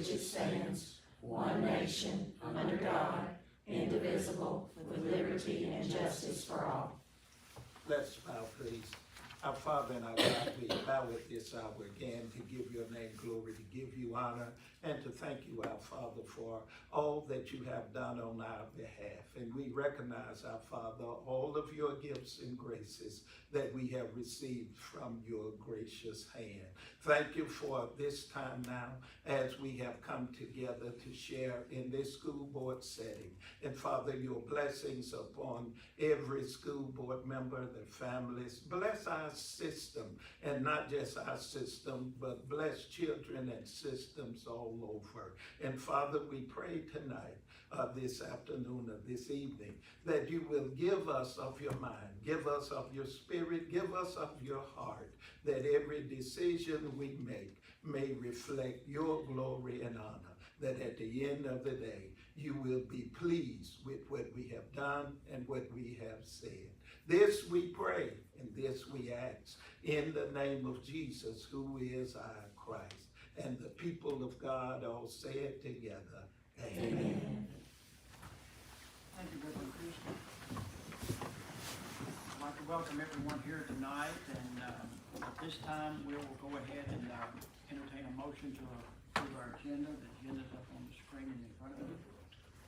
which it stands, one nation, under God, indivisible, with liberty and justice for all. Let's bow, please. Our Father and our God, we bow at this hour again to give your name glory, to give you honor, and to thank you, our Father, for all that you have done on our behalf. And we recognize, our Father, all of your gifts and graces that we have received from your gracious hand. Thank you for this time now as we have come together to share in this school board setting. And Father, your blessings upon every school board member, their families. Bless our system, and not just our system, but bless children and systems all over. And Father, we pray tonight, this afternoon or this evening, that you will give us of your mind, give us of your spirit, give us of your heart, that every decision we make may reflect your glory and honor, that at the end of the day, you will be pleased with what we have done and what we have said. This we pray, and this we ask, in the name of Jesus, who is our Christ. And the people of God all say it together. Amen. Thank you, Reverend Christian. I'd like to welcome everyone here tonight, and at this time we will go ahead and entertain a motion to approve our agenda. The agenda is up on the screen in front of you.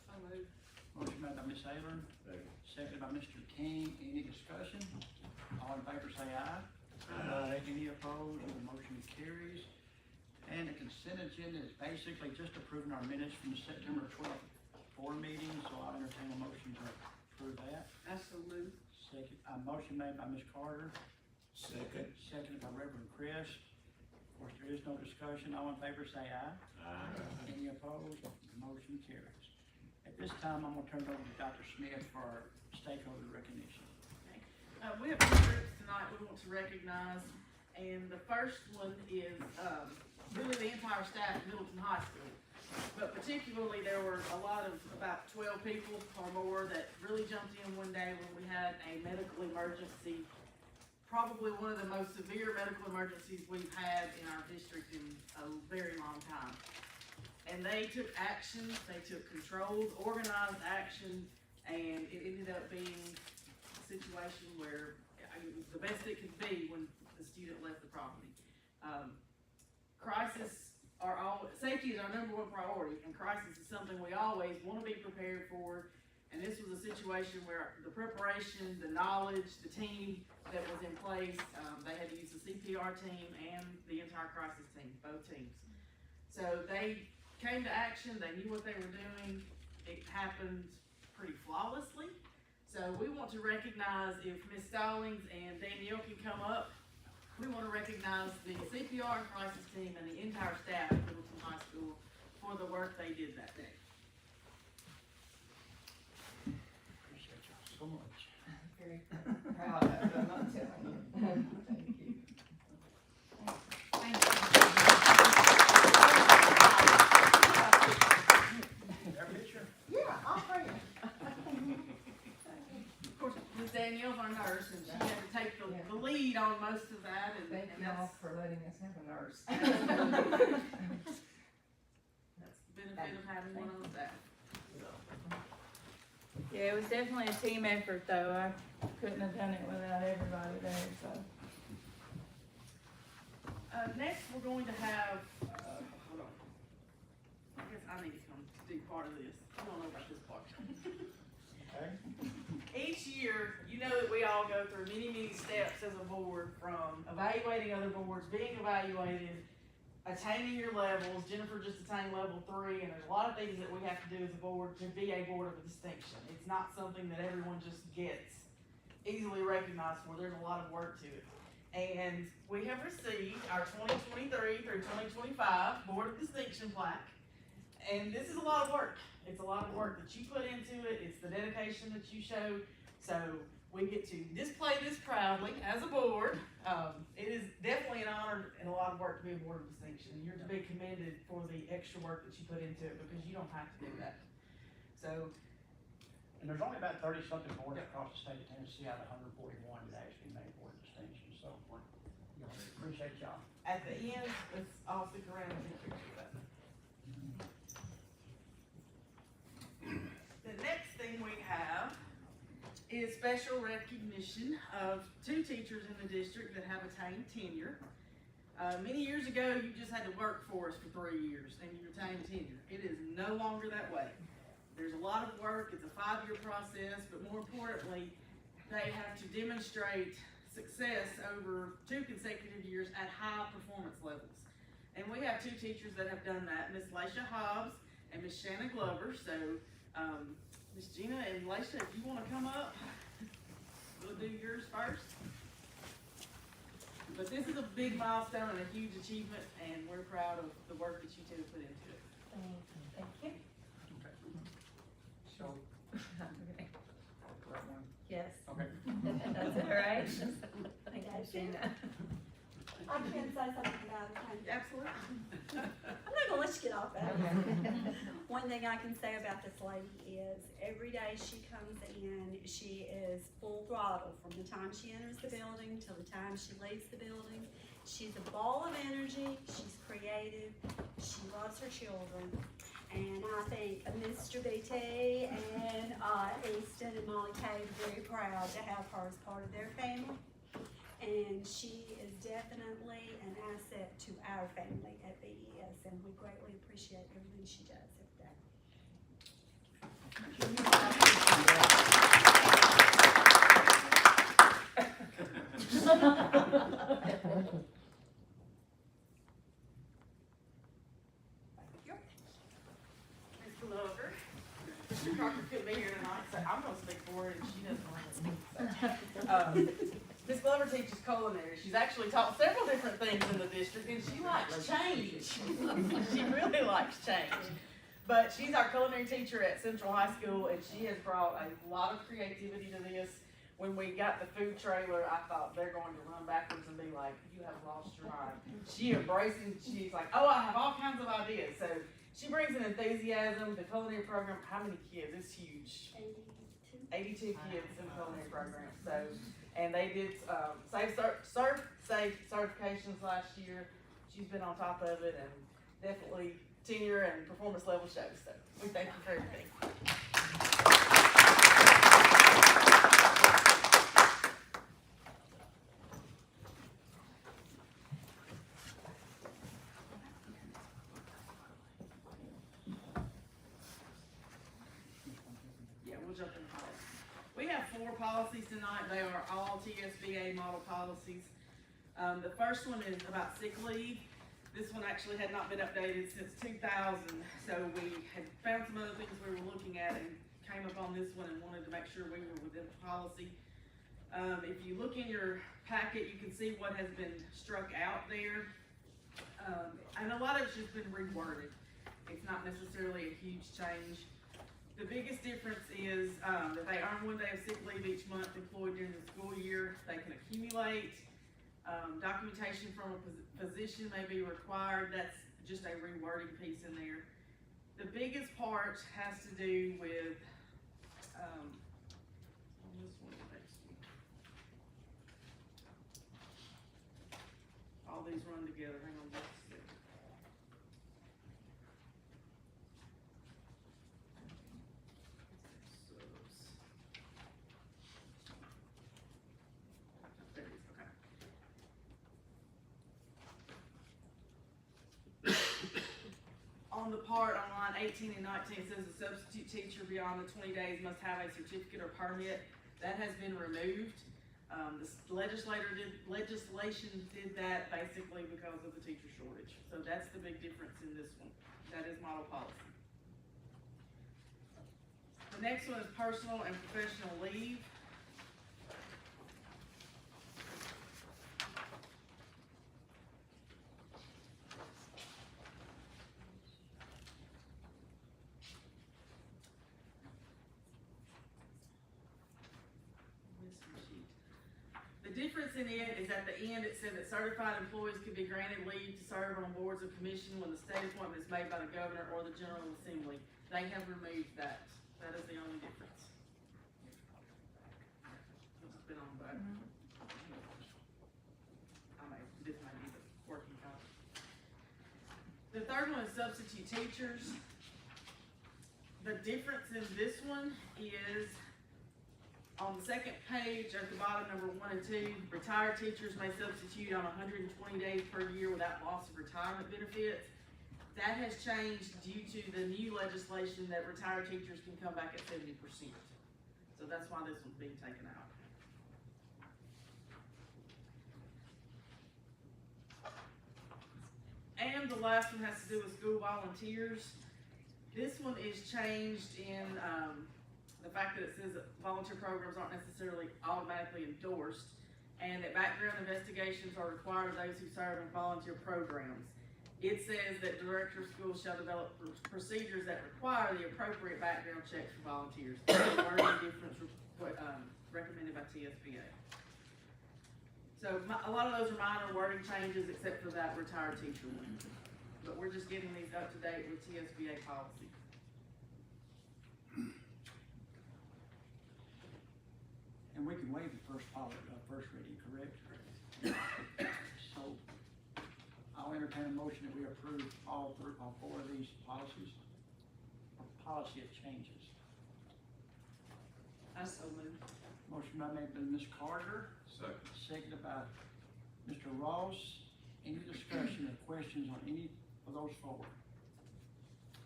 So moved. Motion made by Ms. Ayler, seconded by Mr. King. Any discussion? All in favor say aye. Aye. Any opposed? The motion carries. And the consent agenda is basically just approving our minutes from the September 12th board meeting, so I'll entertain a motion to approve that. I so moved. Second, motion made by Ms. Carter, Second. seconded by Reverend Chris. Of course, there is no discussion. All in favor say aye. Aye. Any opposed? The motion carries. At this time, I'm going to turn it over to Dr. Smith for our stakeholder recognition. We have two groups tonight we want to recognize, and the first one is really the entire staff at Middleton High School. But particularly, there were a lot of, about 12 people or more that really jumped in one day when we had a medical emergency, probably one of the most severe medical emergencies we've had in our district in a very long time. And they took action, they took controlled, organized action, and it ended up being a situation where it was the best it could be when the student left the property. Safety is our number one priority, and crisis is something we always want to be prepared for. And this was a situation where the preparation, the knowledge, the team that was in place, they had to use the CPR team and the entire crisis team, both teams. So they came to action, they knew what they were doing, it happened pretty flawlessly. So we want to recognize, if Ms. Stallings and Danielle can come up, we want to recognize the CPR and crisis team and the entire staff at Middleton High School for the work they did that day. Appreciate y'all so much. Very proud of them, I'm telling you. Thank you. Thank you. That picture? Yeah, I'll bring it. Of course, Ms. Danielle's our nurse, and she had to take the lead on most of that. And Thank and y'all that's for letting us have a nurse. the benefit of having one on staff. Yeah, it was definitely a team effort, though. I couldn't have done it without everybody there, so. Next, we're going to have, hold on. I guess I need to come do part of this. I don't know about this part. Okay. Each year, you know that we all go through many, many steps as a board, from evaluating other boards, being evaluated, attaining your levels. Jennifer just attained level 3, and there's a lot of things that we have to do as a board to be a board of distinction. It's not something that everyone just gets easily recognized for. There's a lot of work to it. And we have received our 2023 through 2025 Board of Distinction plaque. And this is a lot of work. It's a lot of work that you put into it. It's the dedication that you show. So we get to display this proudly as a board. It is definitely an honor and a lot of work to be a Board of Distinction. You're to be commended for the extra work that you put into it, because you don't have to do that. So, And there's only about 30-something boards across the state of Tennessee out of 141 that actually made board distinction. So, you know, appreciate y'all. at the end, let's all stick around and take pictures of that. is special recognition of 2 teachers in the district that have attained tenure. Many years ago, you just had to work for us for 3 years and you attained tenure. It is no longer that way. There's a lot of work, it's a 5-year process, but more importantly, they have to demonstrate success over 2 consecutive years at high performance levels. And we have 2 teachers that have done that, Miss Laisha Hobbs and Miss Shanna Glover. So, Miss Gina and Laisha, if you wanna come up, we'll do yours first. But this is a big milestone and a huge achievement, and we're proud of the work that you 2 have put into it. Thank you. So, Okay. correct one? Yes. Okay. That's all right. Thank you, Gina. I can say something about it, can I? Absolutely. I'm not gonna let you get off that. One thing I can say about this lady is every day she comes in, she is full throttle from the time she enters the building till the time she leaves the building. She's a ball of energy, she's creative, she loves her children. And I think Mr. BT and Easton and Molly Kay are very proud to have her as part of their family. And she is definitely an asset to our family at BES, and we greatly appreciate everything she does every day. Ms. Glover. Mr. Crocker couldn't be here tonight, so I'm gonna speak for her, and she doesn't want to speak. So, Ms. Glover teaches culinary. She's actually taught several different things in the district, and she likes change. She really likes change. But she's our culinary teacher at Central High School, and she has brought a lot of creativity to this. When we got the food trailer, I thought they're going to run backwards and be like, "You have lost your mind." She embraces, she's like, "Oh, I have all kinds of ideas." So she brings an enthusiasm. The culinary program, how many kids? It's huge. 82 kids in the culinary program. So, and they did safe certifications last year. She's been on top of it, and definitely tenure and performance level shows. So we thank you for everything. Yeah, we'll jump in policy. We have 4 policies tonight. They are all TSBA model policies. The first one is about sick leave. This one actually had not been updated since 2000, so we had found some other things we were looking at and came up on this one and wanted to make sure we were within the policy. If you look in your packet, you can see what has been struck out there. And a lot of it's just been reworded. It's not necessarily a huge change. The biggest difference is that they earn 1 day of sick leave each month employed during the school year. They can accumulate. Documentation from a physician may be required. That's just a rewording piece in there. The biggest part has to do with on this one, all these run together. Hang on just a second. There it is. Okay. On the part on line 18 and 19, it says a substitute teacher beyond the 20 days must have a certificate or permit. That has been removed. The legislation did that basically because of the teacher shortage. So that's the big difference in this one. That is model policy. The next one is personal and professional leave. The difference in it is at the end, it said that certified employees could be granted leave to serve on boards of commission when the state appointment is made by the governor or the General Assembly. They have removed that. That is the only difference. It's been on both. This might be the working copy. The third one is substitute teachers. The difference in this one is On the second page, at the bottom, number 1 and 2, retired teachers may substitute on 120 days per year without loss of retirement benefits. That has changed due to the new legislation that retired teachers can come back at 70%. So that's why this one's being taken out. And the last one has to do with school volunteers. This one is changed in, the fact that it says that volunteer programs aren't necessarily automatically endorsed, and that background investigations are required of those who serve in volunteer programs. It says that director of schools shall develop procedures that require the appropriate background checks for volunteers. Wording difference recommended by TSBA. So a lot of those are minor wording changes except for that retired teacher one. But we're just getting these up to date with TSBA policy. And we can waive the first reading, correct? So, I'll entertain a motion that we approve all 4 of these policies, or policy of changes. I so move. Motion made by Ms. Carter, seconded by Mr. Ross. Any discussion or questions on any of those 4?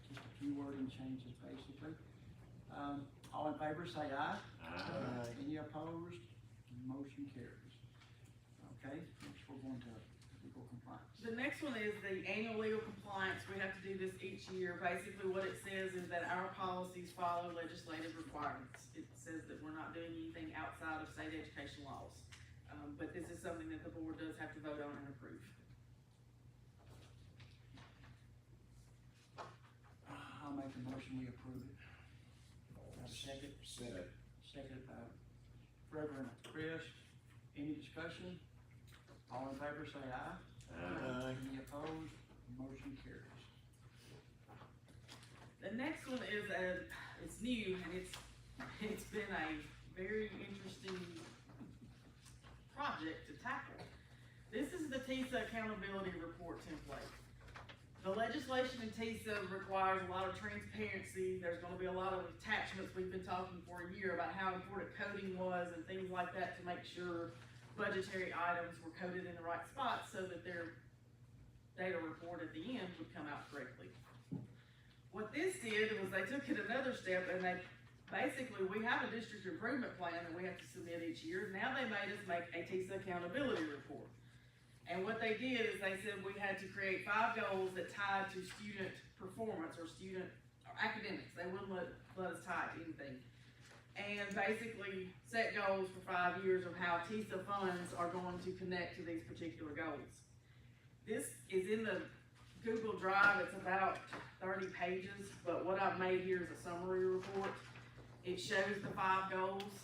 Just a few wording changes, basically. All in favor, say aye. Aye. Any opposed? Motion carries. Okay, next we're going to legal compliance. The next one is the annual legal compliance. We have to do this each year. Basically what it says is that our policies follow legislative requirements. It says that we're not doing anything outside of state education laws. But this is something that the board does have to vote on and approve. I'll make a motion, we approve it. Have a second? Second. Seconded by Reverend Chris. Any discussion? All in favor, say aye. Aye. Any opposed? Motion carries. The next one is it's new and it's been a very interesting project to tackle. This is the TISA accountability report template. The legislation in TISA requires a lot of transparency. There's gonna be a lot of attachments. We've been talking for a year about how important coding was and things like that to make sure budgetary items were coded in the right spot so that their data report at the end would come out correctly. What this did was they took it another step and they basically, we have a district improvement plan that we have to submit each year. Now they made us make a TISA accountability report. And what they did is they said we had to create 5 goals that tied to student performance or academics. They wouldn't let us tie it to anything. And basically set goals for 5 years of how TISA funds are going to connect to these particular goals. This is in the Google Drive. It's about 30 pages, but what I've made here is a summary report. It shows the 5 goals.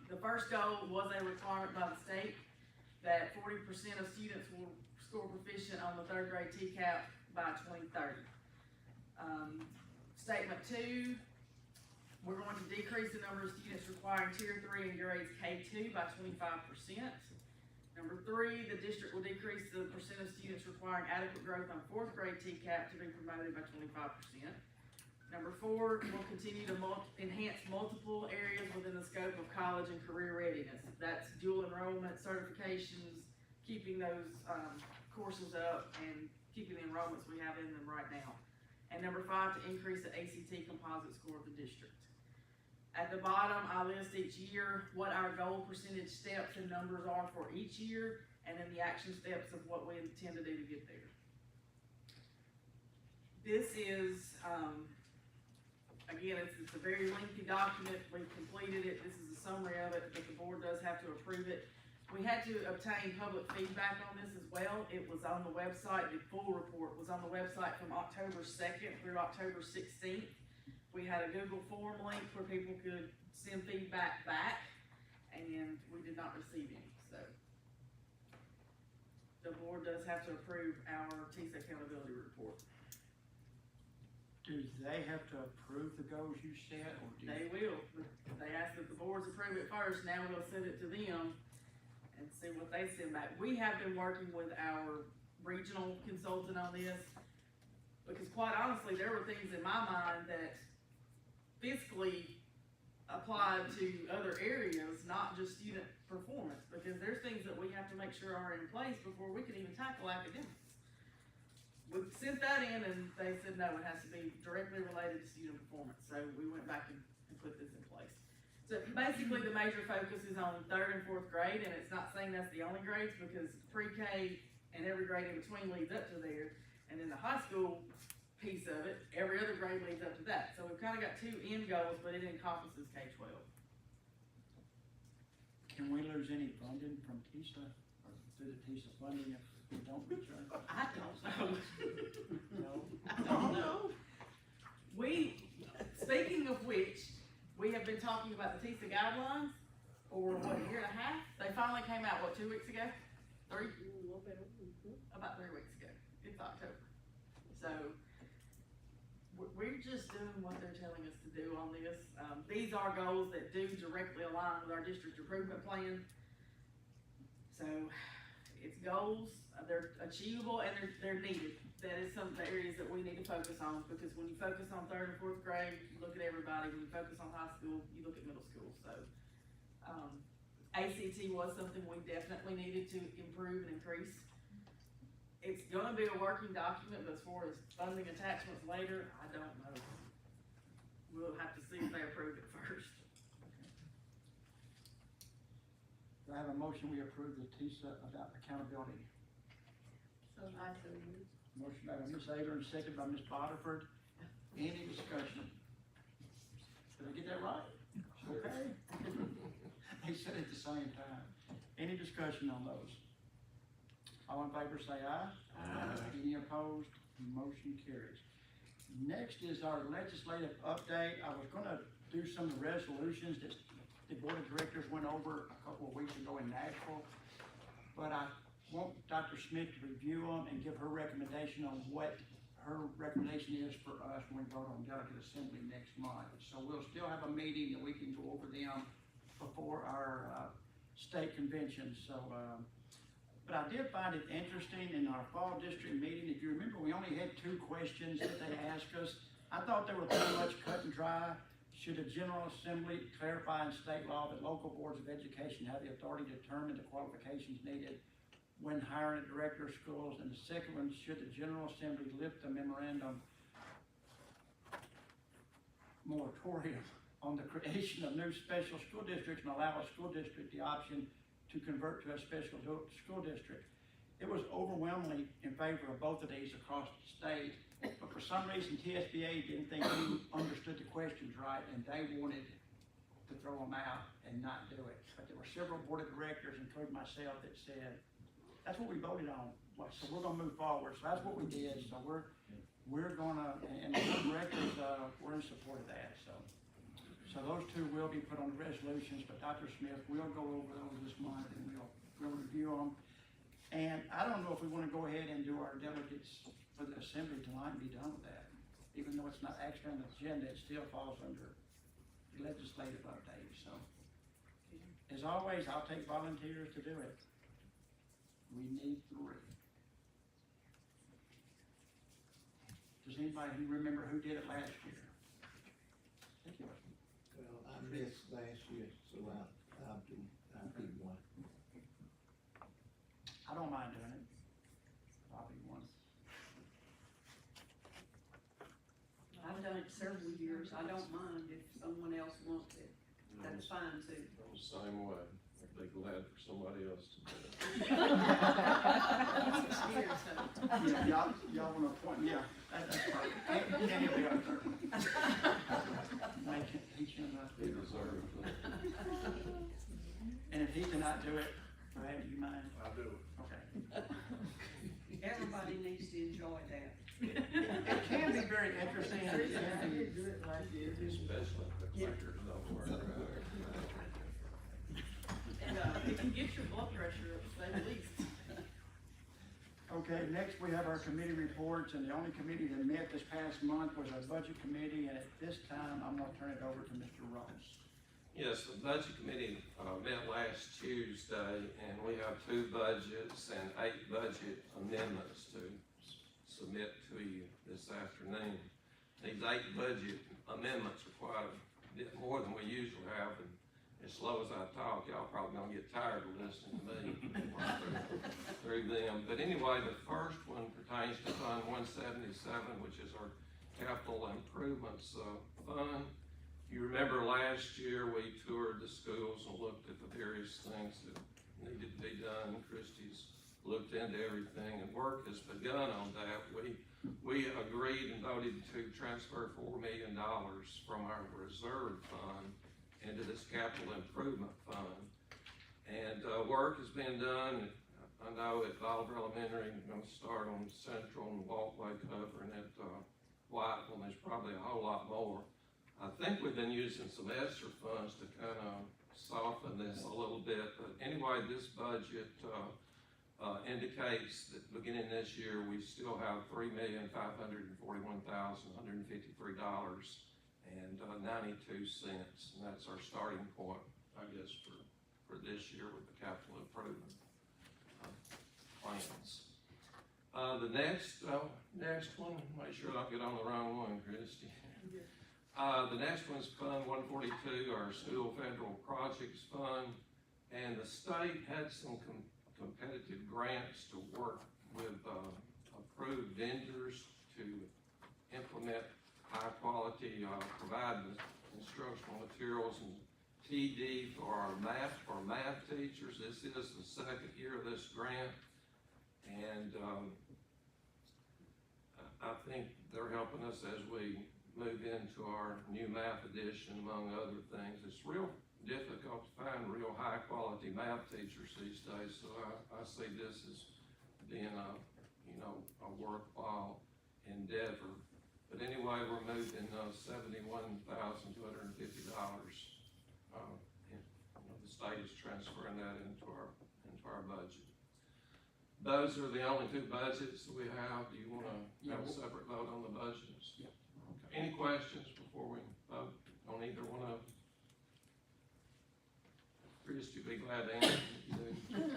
The first goal was a requirement by the state that 40% of students will score proficient on the 3rd grade TCAP by 2030. Statement 2, we're going to decrease the number of students requiring Tier 3 in grades K2 by 25%. Number 3, the district will decrease the percent of students requiring adequate growth on 4th grade TCAP to be promoted by 25%. Number 4, we'll continue to enhance multiple areas within the scope of college and career readiness. That's dual enrollment, certifications, keeping those courses up and keeping the enrollments we have in them right now. And number 5, to increase the ACT composite score of the district. At the bottom, I list each year what our goal percentage steps and numbers are for each year, and then the action steps of what we intend to do to get there. This is, again, it's a very lengthy document. We've completed it. This is a summary of it, but the board does have to approve it. We had to obtain public feedback on this as well. It was on the website. The full report was on the website from October 2nd through October 16th. We had a Google form link where people could send feedback back, and we did not receive any. So the board does have to approve our TISA accountability report. Do they have to approve the goals you set, or do They will. They asked that the boards approve it first. Now we'll send it to them and see what they send back. We have been working with our regional consultant on this because quite honestly, there were things in my mind that fiscally applied to other areas, not just student performance, because there's things that we have to make sure are in place before we can even tackle academics. We sent that in and they said, no, it has to be directly related to student performance, so we went back and put this in place. So basically the major focus is on 3rd and 4th grade, and it's not saying that's the only grades, because pre-K and every grade in between leads up to there, and then the high school piece of it, every other grade leads up to that. So we've kind of got 2 end goals, but it encompasses K-12. Can we lose any funding from TISA, or through the TISA funding if we don't reach our? I don't know. No? I don't know. Speaking of which, we have been talking about the TISA guidelines for what, a year and a half? They finally came out, what, 2 weeks ago? 3? About 3 weeks ago. It's October. So, we're just doing what they're telling us to do on this. These are goals that do directly align with our district improvement plan. So, it's goals, they're achievable, and they're needed. That is some of the areas that we need to focus on, because when you focus on 3rd and 4th grade, you look at everybody. When you focus on high school, you look at middle school. So, ACT was something we definitely needed to improve and increase. It's gonna be a working document, but as far as funding attachments later, I don't know. We'll have to see if they approve it first. Do I have a motion, we approve the TISA about accountability? Motion by Ms. Abram, second by Ms. Boterford. Any discussion? Did I get that right? Okay. They said it at the same time. Any discussion on those? All in favor say aye. Aye. Any opposed? Motion carries. Next is our legislative update. I was gonna do some of the resolutions that the board of directors went over a couple of weeks ago in Nashville, but I want Dr. Smith to review them and give her recommendation on what her recommendation is for us when we vote on delegate assembly next month. So we'll still have a meeting that we can go over them before our state convention. So, but I did find it interesting in our fall district meeting. If you remember, we only had 2 questions that they asked us. I thought they were pretty much cut and dry. Should the General Assembly clarify in state law that local boards of education have the authority to determine the qualifications needed when hiring a director of schools? And the second one, should the General Assembly lift the memorandum moratorium on the creation of new special school districts and allow a school district the option to convert to a special school district? It was overwhelmingly in favor of both of these across the state, but for some reason TSBA didn't think we understood the questions right, and they wanted to throw them out and not do it. But there were several board of directors, including myself, that said, that's what we voted on, so we're gonna move forward. So that's what we did. So we're gonna, and the board of directors, we're in support of that. So those 2 will be put on the resolutions, but Dr. Smith will go over those this month, and we'll review them. And I don't know if we wanna go ahead and do our delegates for the assembly tonight and be done with that. Even though it's not actually on the agenda, it still falls under legislative update. So, as always, I'll take volunteers to do it. We need 3. Does anybody remember who did it last year? Thank you. Well, I missed last year, so I'll be one. I don't mind doing it. I'll be one. I've done it several years, I don't mind if someone else wants it, that's fine too. Same way, I'd be glad for somebody else to do it. Yeah, y'all wanna appoint, yeah, that's perfect. Any of the other. Make it, he cannot He do it. deserves it. And if he cannot do it, Brad, do you mind? I'll do it. Okay. Everybody needs to enjoy that. It can be very interesting. Especially if the clickers don't work right. And it can get your blood pressure up, to say the least. Okay, next we have our committee reports, and the only committee that met this past month was our budget committee, and at this time, I'm gonna turn it over to Mr. Ross. Yes, the budget committee met last Tuesday, and we have 2 budgets and 8 budget amendments to submit to you this afternoon. These 8 budget amendments are quite a did more than we usually have, and as slow as I talk, y'all probably gonna get tired of listening to me through them. But anyway, the first one pertains to Fund 177, which is our capital improvements fund. You remember last year we toured the schools and looked at the various things that needed to be done. Christie's looked into everything, and work has begun on that. We agreed and voted to transfer $4 million from our reserve fund into this capital improvement fund. And work has been done. I know at Bolivar Elementary, we're gonna start on Central and Walkway cover, and at Whiteville, there's probably a whole lot more. I think we've been using some ESSER funds to kind of soften this a little bit, but anyway, this budget indicates that beginning this year, we still have $3,541,153 and 92 cents, and that's our starting point, I guess, for this year with the capital improvement plans. The next one, make sure I don't get on the wrong one, Christy. The next one's Fund 142, our School Federal Projects Fund, and the state had some competitive grants to work with approved vendors to implement high quality, provide the instructional materials and TD for math teachers. This is the second year of this grant, and I think they're helping us as we move into our new math edition, among other things. It's real difficult to find real high quality math teachers these days, so I see this as being a worthwhile endeavor. But anyway, we're moving $71,250. The state is transferring that into our budget. Those are the only two budgets that we have. Do you want to have a separate vote on the budgets? Yeah. Okay. Any questions before we vote on either one of them? Chris, you'd be glad to answer if you do.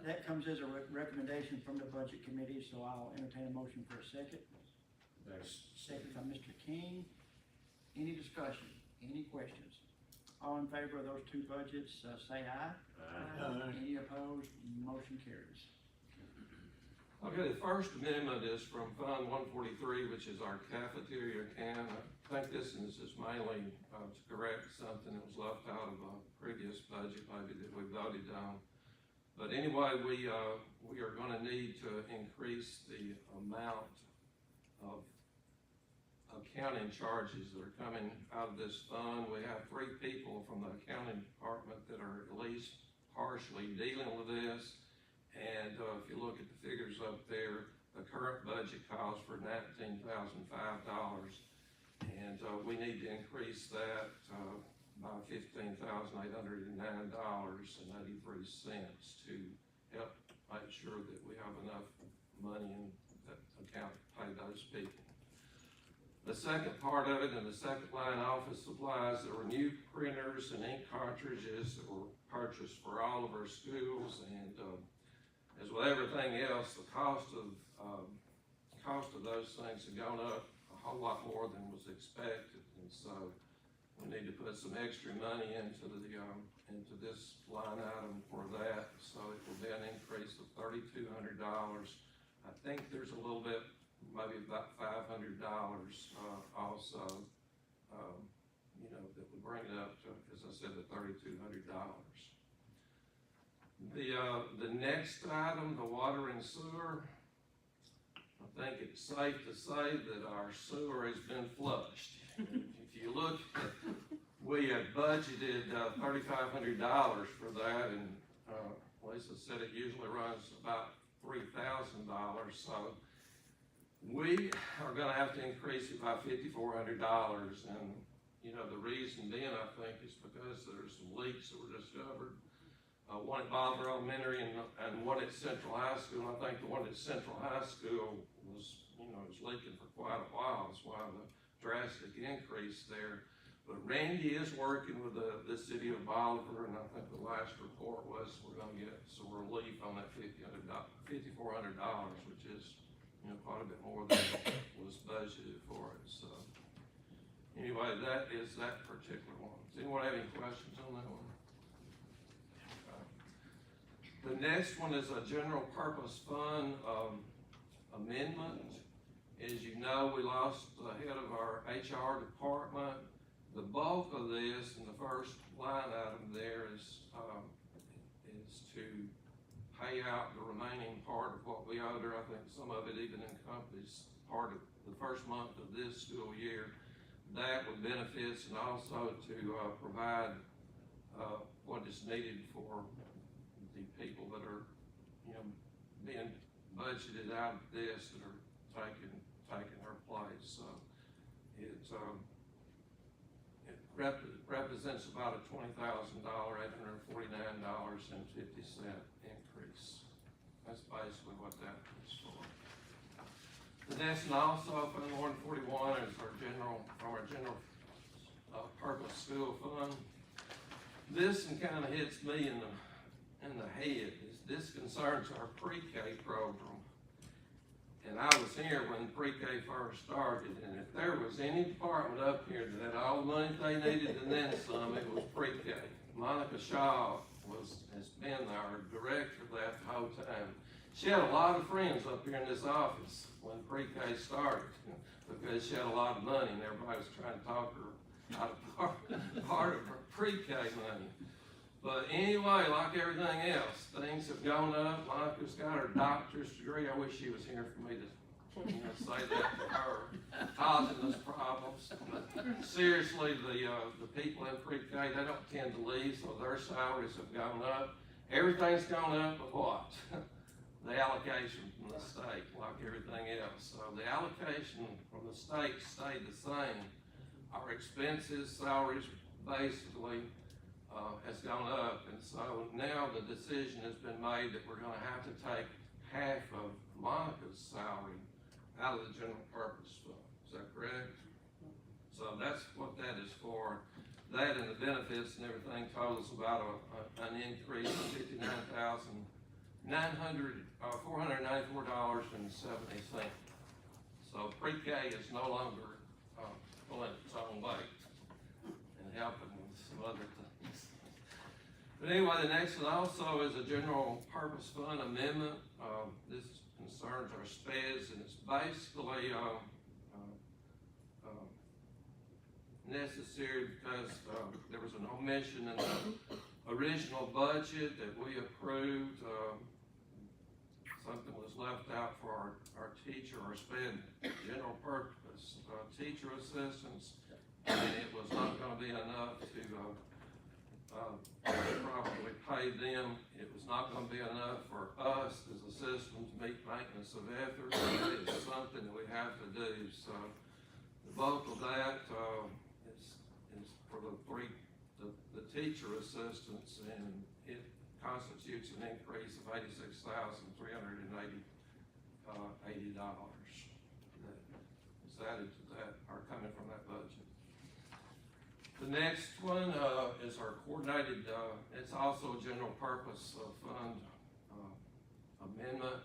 That comes as a recommendation from the Budget Committee, so I'll entertain a motion for a second. Second by Mr. King. Any discussion? Any questions? All in favor of those two budgets, say aye. Aye. Any opposed? Motion carries. Okay, the first amendment is from Fund 143, which is our cafeteria can. I think this is just mainly to correct something that was left out of a previous budget, maybe that we voted on. But anyway, we are going to need to increase the amount of accounting charges that are coming out of this fund. We have 3 people from the accounting department that are at least partially dealing with this. And if you look at the figures up there, the current budget calls for $19,005, and we need to increase that by $15,809.83 to help make sure that we have enough money in that account to pay those people. The second part of it, in the second line, office supplies, there were new printers and ink cartridges that were purchased for all of our schools, and as with everything else, the cost of those things have gone up a whole lot more than was expected, and so we need to put some extra money into this line item for that. So it will be an increase of $3,200. I think there's a little bit, maybe about $500 also, that would bring it up to, as I said, the $3,200. The next item, the water and sewer, I think it's safe to say that our sewer has been flushed. If you look, we had budgeted $3,500 for that, and Lisa said it usually runs about $3,000, so we are going to have to increase it by $5,400, and the reason being, I think, is because there's some leaks that were discovered. One at Bolivar Elementary and one at Central High School. I think the one at Central High School was leaking for quite a while. That's why the drastic increase there. But Randy is working with the city of Bolivar, and I think the last report was we're going to get some relief on that $5,400, which is quite a bit more than was budgeted for it. So anyway, that is that particular one. Does anyone have any questions on that one? The next one is a general purpose fund amendment. As you know, we lost the head of our HR department. The bulk of this, and the first line item there is to pay out the remaining part of what we owed her. I think some of it even encompasses part of the first month of this school year. That with benefits, and also to provide what is needed for the people that are, being budgeted out of this, that are taking her place. So it represents about a $20,000, $849.50 increase. That's basically what that is for. The next one also, Fund 141, is from our general purpose school fund. This one kind of hits me in the head. This concerns our pre-K program. And I was here when pre-K first started, and if there was any department up here that had all the money they needed and then some, it was pre-K. Monica Shaw has been our director that the whole time. She had a lot of friends up here in this office when pre-K started, because she had a lot of money and everybody was trying to talk her out of part of her pre-K money. But anyway, like everything else, things have gone up. Monica's got her doctor's degree. I wish she was here for me to say that to her, causing us problems. But seriously, the people in pre-K, they don't tend to leave, so their salaries have gone up. Everything's gone up, but what? The allocation from the state, like everything else. So the allocation from the state stayed the same. Our expenses, salaries, basically, has gone up, and so now the decision has been made that we're going to have to take half of Monica's salary out of the general purpose fund. Is that correct? So that's what that is for. That and the benefits and everything totals about an increase of $494.70. So pre-K is no longer pulling its own weight and helping with some other things. But anyway, the next one also is a general purpose fund amendment. This concerns our SPEDs, and it's basically necessary because there was an omission in the original budget that we approved. Something was left out for our teacher, our SPED general purpose teacher assistants, and it was not going to be enough to probably pay them. It was not going to be enough for us as a system to meet maintenance of effort. It's something that we have to do. So the bulk of that is for the teacher assistants, and it constitutes an increase of $86,380 that is added to that, or coming from that budget. The next one is our coordinated, it's also a general purpose fund amendment,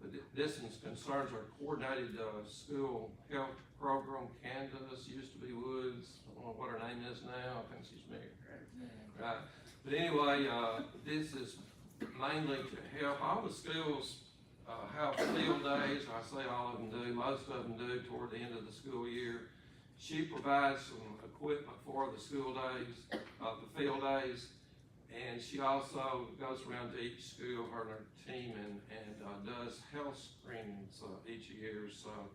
but this one concerns our coordinated school health program. Candace, used to be Woods, I don't know what her name is now, I think she's married, right? But anyway, this is mainly to help all the schools have field days. I say all of them do, most of them do toward the end of the school year. She provides some equipment for the school days, the field days, and she also goes around to each school, her and her team, and does health screenings each year. So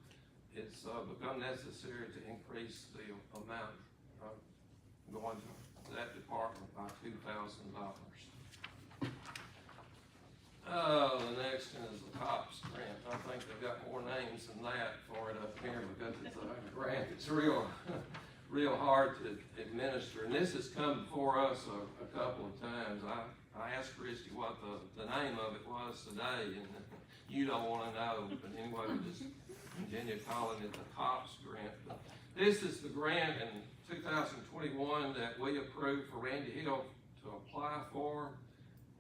it's become necessary to increase the amount going to that department by $2,000. The next one is the COPS grant. I think they've got more names than that for it up here because it's a grant. It's real hard to administer. And this has come before us a couple of times. I asked Christy what the name of it was today, and you don't want to know. But anyway, we just continue calling it the COPS grant. But this is the grant in 2021 that we approved for Randy Hill to apply for,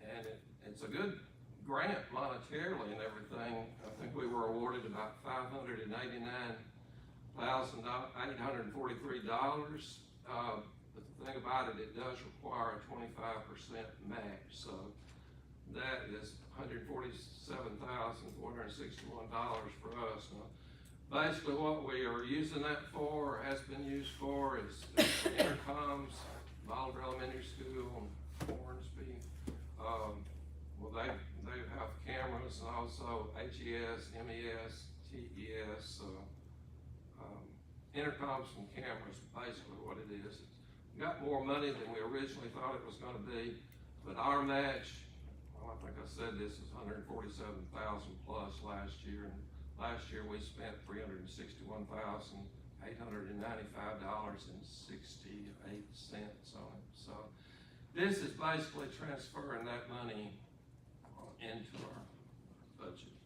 and it's a good grant monetarily and everything. I think we were awarded about $589,000 $843. But the thing about it, it does require a 25% match, so that is $147,461 for us. Now, basically, what we are using that for, or has been used for, is intercoms, Bolivar Elementary School, and Hornsby. Well, they have cameras, and also HES, MES, TES, intercoms and cameras, basically what it is. It's got more money than we originally thought it was gonna be, but our match, well, I think I said this, is $147,000 plus last year, and last year we spent $361,895.68 on it. So this is basically transferring that money into our budget.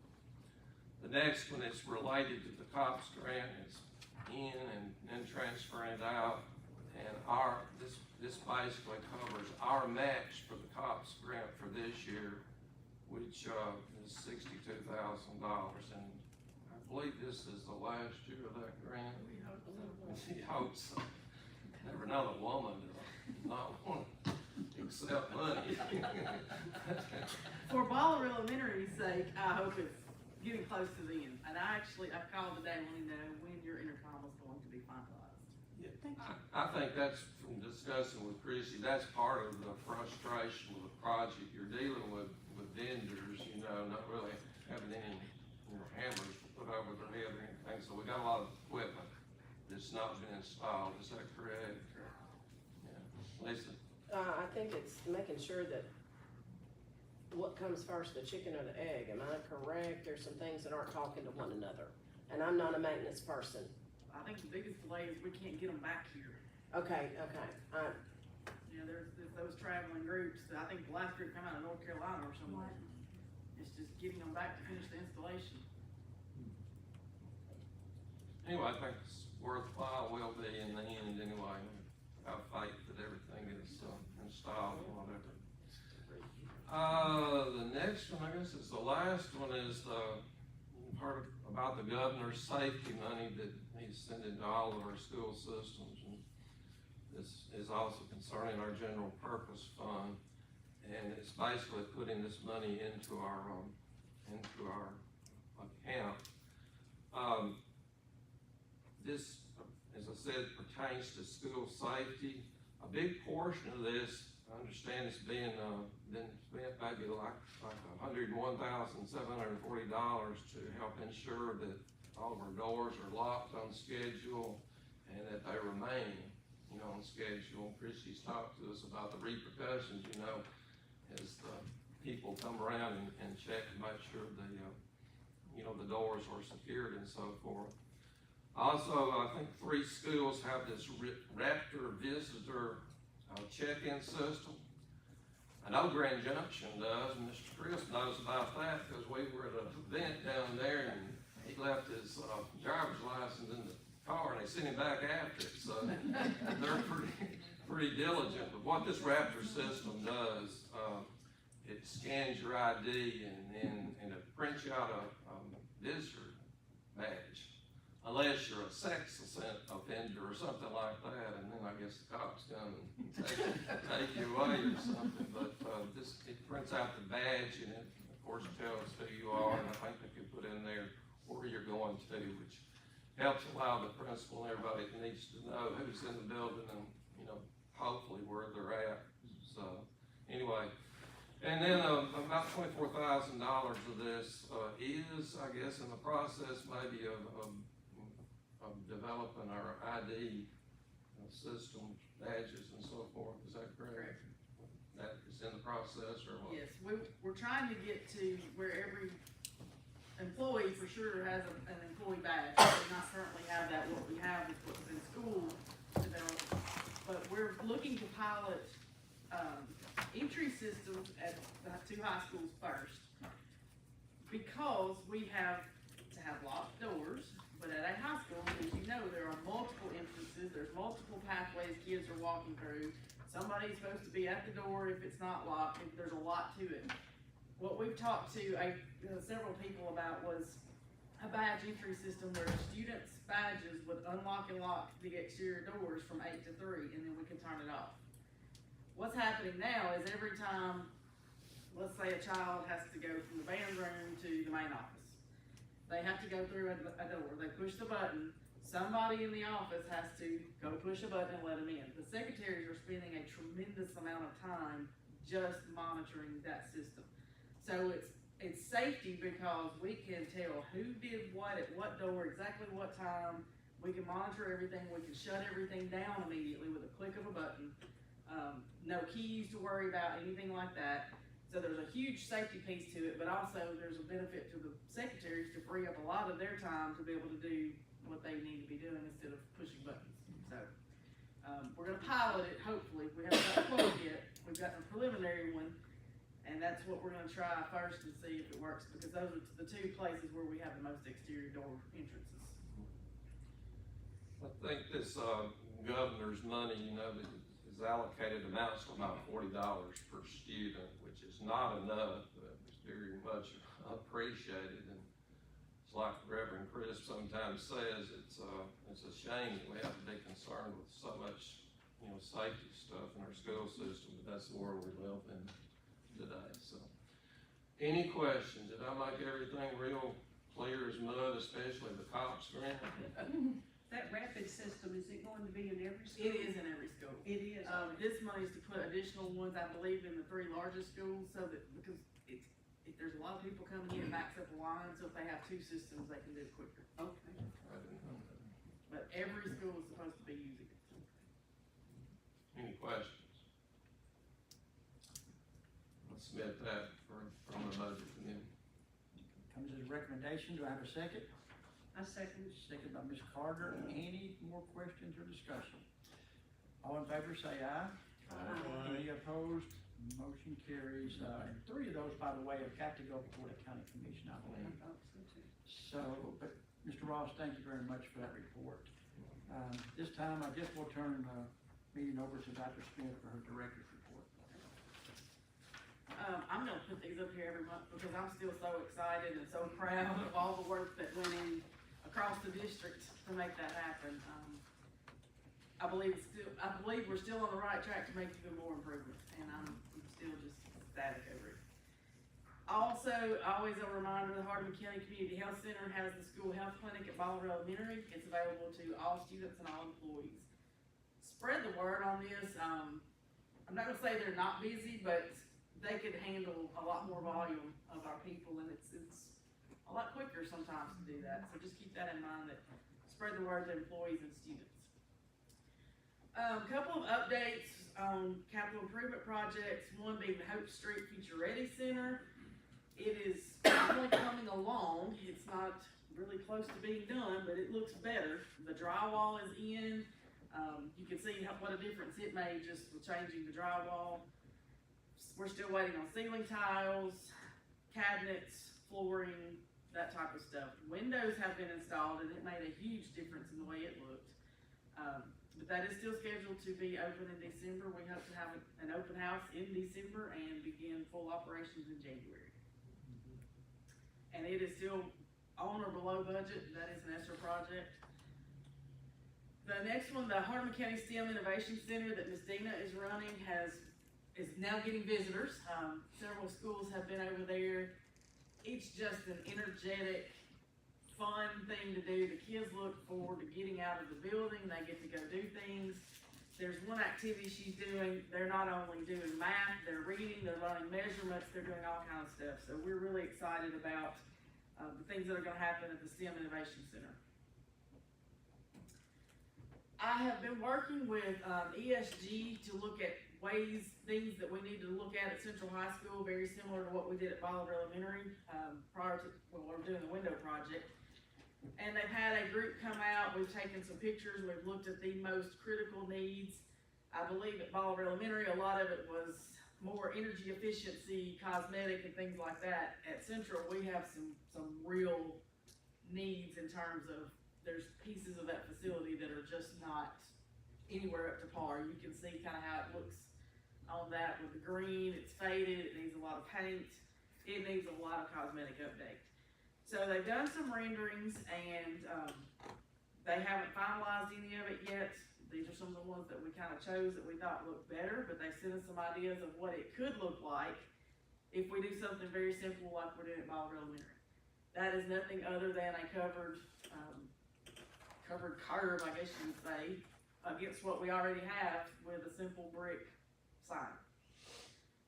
The next one is related to the COPS grant. It's in and then transferring it out, and this basically covers our match for the COPS grant for this year, which is $62,000, and I believe this is the last year of that grant. We hope so. We hope so. Never known a woman to not want to accept money. For Bolivar Elementary's sake, I hope it's getting close to the end. And I called today wanting to know when your intercom was going to be finalized. I think that's, from discussing with Chrissy, that's part of the frustration with the project. You're dealing with vendors, not really having any, hammers to put over their head or anything. So we got a lot of equipment that's not been installed. Is that correct? Yeah. Lisa? I think it's making sure that what comes first, the chicken or the egg, am I correct? There's some things that aren't talking to one another, and I'm not a maintenance person. I think the biggest delay is we can't get them back here. Okay, There's those traveling groups. I think the last group come out of North Carolina or somewhere. It's just getting them back to finish the installation. Anyway, I think it's worthwhile, will be in the end anyway. I have faith that everything is installed and whatever. The next one, I guess, is the last one, is the part about the governor's safety money that he's sending to all of our school systems. And this is also concerning our general purpose fund, and it's basically putting this money into our account. This, as I said, pertains to school safety. A big portion of this, I understand, is been spent maybe like $101,740 to help ensure that all of our doors are locked on schedule and that they remain, on schedule. Chrissy's talked to us about the repercussions, as the people come around and check and make sure the doors are secured and so forth. Also, I think 3 schools have this Raptor visitor check-in system. I know Grand Junction does, and Mr. Chris knows about that because we were at an event down there and he left his driver's license in the car and they sent him back after it. So they're pretty diligent. But what this Raptor system does, it scans your ID and it prints you out a visitor badge. Unless you're a sex offender or something like that, and then I guess the cops come and take you away or something. But it prints out the badge, and it, of course, tells who you are, and I think they can put in there where you're going to, which helps allow the principal and everybody that needs to know who's in the building and, hopefully where they're at. So, anyway. And then about $24,000 of this is, I guess, in the process maybe of developing our ID system, badges and so forth. Is that correct? That is in the process, or what? Yes, we're trying to get to where every employee for sure has an employee badge. We do not currently have that. What we have is what's in school developed. But we're looking to pilot entry systems at the 2 high schools first, because we have to have locked doors. But at a high school, as you know, there are multiple entrances, there's multiple pathways kids are walking through. Somebody's supposed to be at the door if it's not locked, if there's a lot to it. What we've talked to several people about was a badge entry system where students' badges would unlock and lock the exterior doors from 8 to 3, and then we could turn it off. What's happening now is every time, let's say a child has to go from the band room to the main office, they have to go through a door, they push the button, somebody in the office has to go push a button and let them in. The secretaries are spending a tremendous amount of time just monitoring that system. So it's safety because we can tell who did what at what door, exactly what time. We can monitor everything, we can shut everything down immediately with a click of a button. No keys to worry about, anything like that. So there's a huge safety piece to it, but also there's a benefit to the secretaries to free up a lot of their time to be able to do what they need to be doing instead of pushing buttons. So we're gonna pilot it, hopefully. We haven't got a quote yet. We've got a preliminary one, and that's what we're gonna try first and see if it works, because those are the two places where we have the most exterior door entrances. I think this, governor's money, you know, is allocated amounts to about $40 per student, which is not enough, but it's very much appreciated. And it's like Reverend Chris sometimes says, it's a shame that we have to be concerned with so much, you know, safety stuff in our school system, but that's the world we live in today. So, any questions? Did I make everything real clear as mud, especially the cops grant? That rapid system, is it going to be in every school? It is in every school. It is. This money is to put additional ones, I believe, in the 3 largest schools, so that, because if there's a lot of people coming in, it backs up the line, so if they have 2 systems, they can do it quicker. Okay. I didn't know that. But every school is supposed to be using it. Any questions? Let's submit that from the budget committee. Comes as a recommendation, do I have a second? I second. Second by Ms. Carter. Any more questions or discussion? All in favor say aye. Any opposed? Motion carries. And 3 of those, by the way, have got to go before the county commission, I believe. So, but Mr. Ross, thank you very much for that report. This time, I guess we'll turn the meeting over to Dr. Smith for her director's report. I'm gonna put these up here every month because I'm still so excited and so proud of all the work that went in across the district to make that happen. I believe we're still on the right track to make even more improvements, and I'm still just ecstatic over it. Also, always a reminder, the Hardeman County Community Health Center has the school health clinic at Bolivar Elementary. It's available to all students and all employees. Spread the word on this. I'm not gonna say they're not busy, but they could handle a lot more volume of our people, and it's a lot quicker sometimes to do that. So just keep that in mind, that spread the word to employees and students. Couple of updates on capital improvement projects, one being the Hope Street Future Ready Center. It is definitely coming along. It's not really close to being done, but it looks better. The drywall is in. You can see what a difference it made just with changing the drywall. We're still waiting on ceiling tiles, cabinets, flooring, that type of stuff. Windows have been installed, and it made a huge difference in the way it looked. But that is still scheduled to be open in December. We hope to have an open house in December and begin full operations in January. And it is still on or below budget. That is an ESSER project. The next one, the Hardeman County STEM Innovation Center that Ms. Dina is running, is now getting visitors. Several schools have been over there. It's just an energetic, fun thing to do. The kids look forward to getting out of the building. They get to go do things. There's one activity she's doing. They're not only doing math, they're reading, they're learning measurements, they're doing all kinds of stuff. So we're really excited about the things that are gonna happen at the STEM Innovation Center. I have been working with ESG to look at things that we need to look at Central High School, very similar to what we did at Bolivar Elementary prior to when we were doing the window project. And they've had a group come out, we've taken some pictures, we've looked at the most critical needs. I believe at Bolivar Elementary, a lot of it was more energy efficiency, cosmetic, and things like that. At Central, we have some real needs in terms of, there's pieces of that facility that are just not anywhere up to par. You can see kind of how it looks on that with the green. It's faded, it needs a lot of paint, it needs a lot of cosmetic update. So they've done some renderings and, they haven't finalized any of it yet. These are some of the ones that we kind of chose that we thought looked better, but they sent us some ideas of what it could look like if we do something very simple like we're doing at Bolivar Elementary. That is nothing other than a covered curve, I guess you would say, against what we already have with a simple brick sign.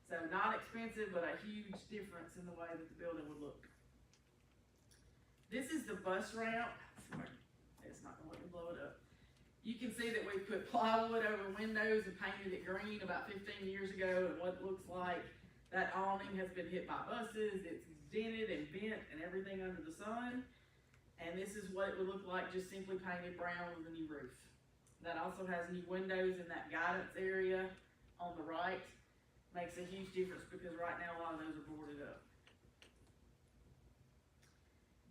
So not expensive, but a huge difference in the way that the building would look. This is the bus ramp. It's not gonna let me blow it up. You can see that we put plywood over windows and painted it green about 15 years ago, and what it looks like, that awning has been hit by buses, it's dented and bent and everything under the sun. And this is what it would look like just simply painted brown with a new roof. That also has new windows in that guidance area on the right. Makes a huge difference because right now a lot of those are boarded up.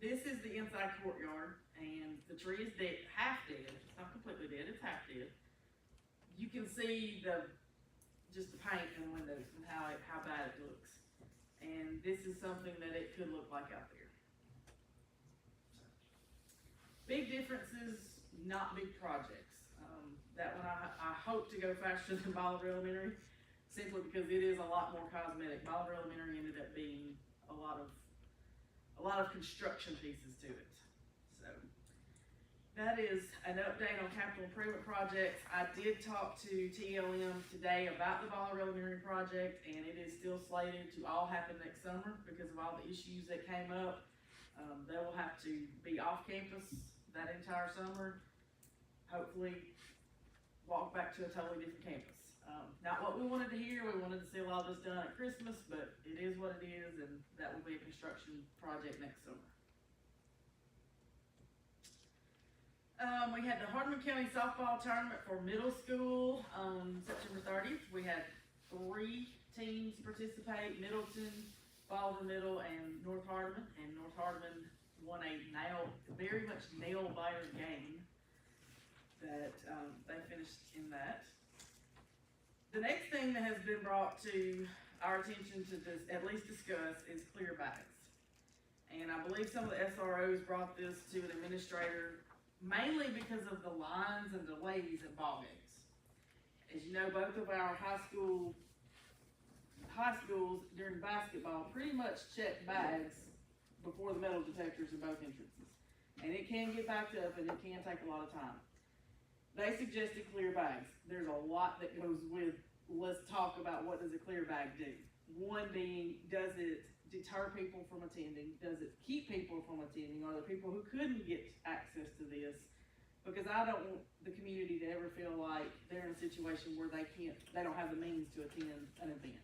This is the inside courtyard, and the tree is dead, half dead. It's not completely dead, it's half dead. You can see just the paint in the windows and how bad it looks. And this is something that it could look like out there. Big differences, not big projects. That one I hope to go faster than Bolivar Elementary, simply because it is a lot more cosmetic. Bolivar Elementary ended up being a lot of construction pieces to it. So that is an update on capital improvement projects. I did talk to TLM today about the Bolivar Elementary project, and it is still slated to all happen next summer because of all the issues that came up. They will have to be off campus that entire summer. Hopefully walk back to a totally different campus. Not what we wanted to hear. We wanted to see a lot of this done at Christmas, but it is what it is, and that will be a construction project next summer. We had the Hardeman County softball tournament for middle school on September 30th. We had 3 teams participate: Middleton, Bolivar Middle, and North Hardeman. And North Hardeman won a very much nail-biter game that they finished in that. The next thing that has been brought to our attention to at least discuss is clear bags. And I believe some of the SROs brought this to an administrator mainly because of the lines and delays at ball games. As you know, both of our high schools during basketball pretty much check bags before the metal detectors in both entrances. And it can get backed up and it can take a lot of time. They suggested clear bags. There's a lot that goes with, let's talk about what does a clear bag do. One being, does it deter people from attending? Does it keep people from attending? Are there people who couldn't get access to this? Because I don't want the community to ever feel like they're in a situation where they don't have the means to attend an event.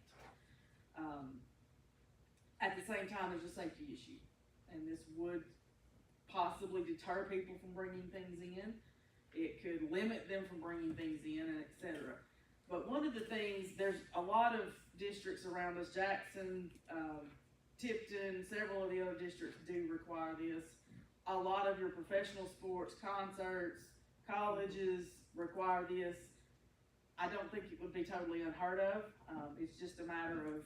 At the same time, there's a safety issue, and this would possibly deter people from bringing things in. It could limit them from bringing things in, and et cetera. But one of the things, there's a lot of districts around us, Jackson, Tipton, several of the other districts do require this. A lot of your professional sports, concerts, colleges require this. I don't think it would be totally unheard of. It's just a matter of,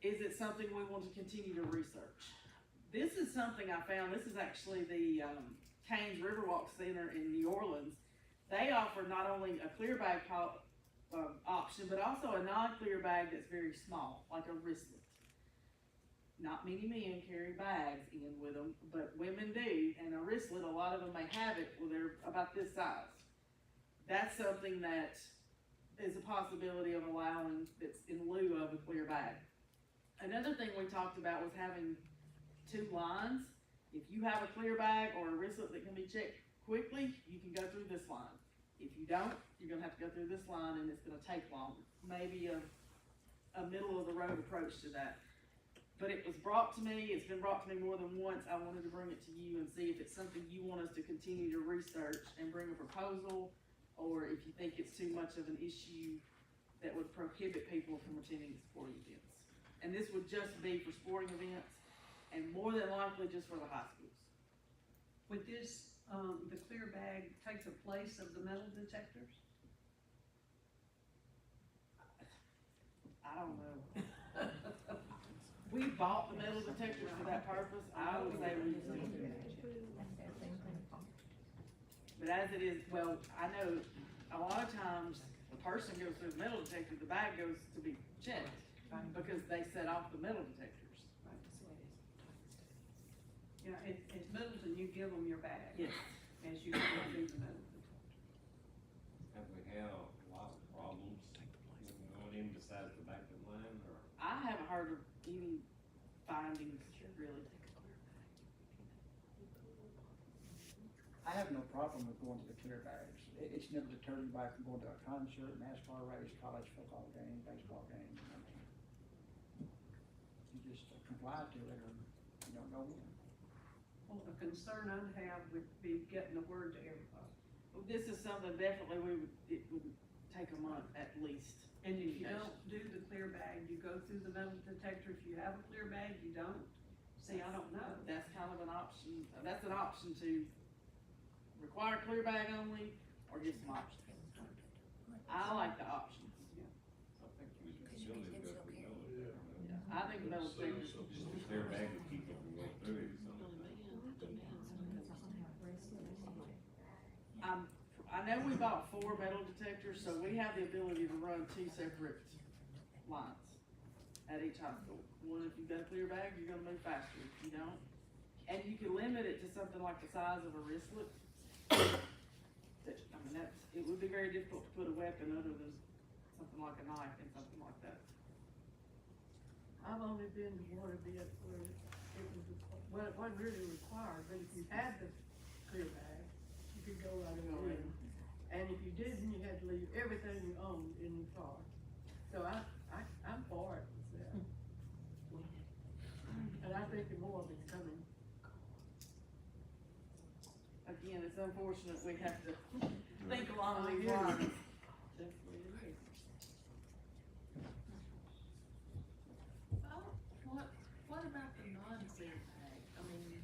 is it something we want to continue to research? This is something I found. This is actually the Canes Riverwalk Center in New Orleans. They offer not only a clear bag option, but also a non-clear bag that's very small, like a wristlet. Not many men carry bags in with them, but women do, and a wristlet, a lot of them may have it, well, they're about this size. That's something that is a possibility of allowing that's in lieu of a clear bag. Another thing we talked about was having 2 lines. If you have a clear bag or a wristlet that can be checked quickly, you can go through this line. If you don't, you're gonna have to go through this line and it's gonna take longer. Maybe a middle of the road approach to that. But it was brought to me, it's been brought to me more than once. I wanted to bring it to you and see if it's something you want us to continue to research and bring a proposal, or if you think it's too much of an issue that would prohibit people from attending sporting events. And this would just be for sporting events, and more than likely just for the high schools. Would this, the clear bag take the place of the metal detectors? I don't know. we bought the metal detectors for that purpose, I would say we use them. But as it is, well, I know a lot of times the person goes through the metal detector, the bag goes to be checked because they set off the metal detectors. Yeah, at Middleton, you give them your bag. Yes. As you go through the middle. Have we had a lot of problems going in besides the back of the line, or? I haven't heard of any findings, really. I have no problem with going to the clear bags. It's never deterred anybody from going to a concert, NASCAR race, college football game, baseball game. I mean, you just comply to it or you don't go in. Well, the concern I'd have would be getting the word to everybody. Well, this is something definitely it would take a month at least. And if you don't do the clear bag, you go through the metal detector. If you have a clear bag, you don't. See, I don't know. That's kind of an option, that's an option to require clear bag only, or get some options. I like the options. I think we should go through it. Yeah, I think the metal detectors. Just a clear bag to keep them from going through it. I know we bought 4 metal detectors, so we have the ability to run 2 separate lines at each hospital. One, if you've got a clear bag, you're gonna move faster. If you don't, and you can limit it to something like the size of a wristlet. I mean, it would be very difficult to put a weapon other than something like a knife in something like that. I've only been to one event where it was, well, it wasn't really required, but if you had the clear bag, you could go right in. And if you didn't, you had to leave everything you owned in the car. So I'm for it myself. And I think more of it's coming. Again, it's unfortunate we have to think along these lines. What about the non-clear bag? I mean,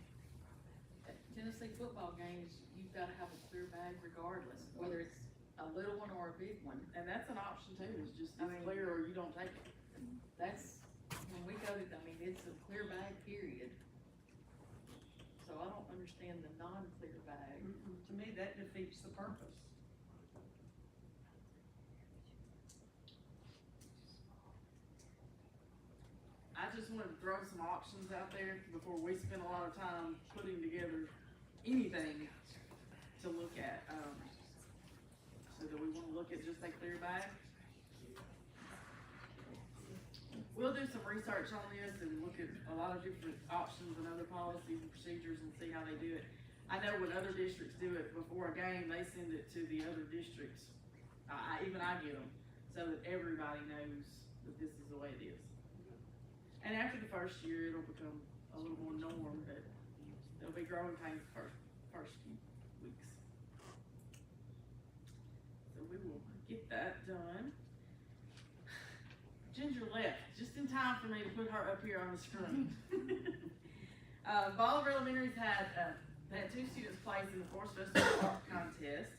at Tennessee football games, you've gotta have a clear bag regardless, whether it's a little one or a big one. And that's an option too, is just I it's mean- clear or you don't take it. That's, when we go to, I mean, it's a clear bag, period. So I don't understand the non-clear bag. To me, that defeats the purpose. I just wanted to throw some options out there before we spend a lot of time putting together anything to look at. So do we wanna look at just a clear bag? We'll do some research on this and look at a lot of different options and other policies and procedures and see how they do it. I know when other districts do it before a game, they send it to the other districts. Even I get them, so that everybody knows that this is the way it is. And after the first year, it'll become a little more norm, but there'll be growing pains the first few weeks. So we will get that done. Ginger left just in time for me to put her up here on the screen. Bolivar Elementary's had 2 students placed in the Forest Festival Art Contest.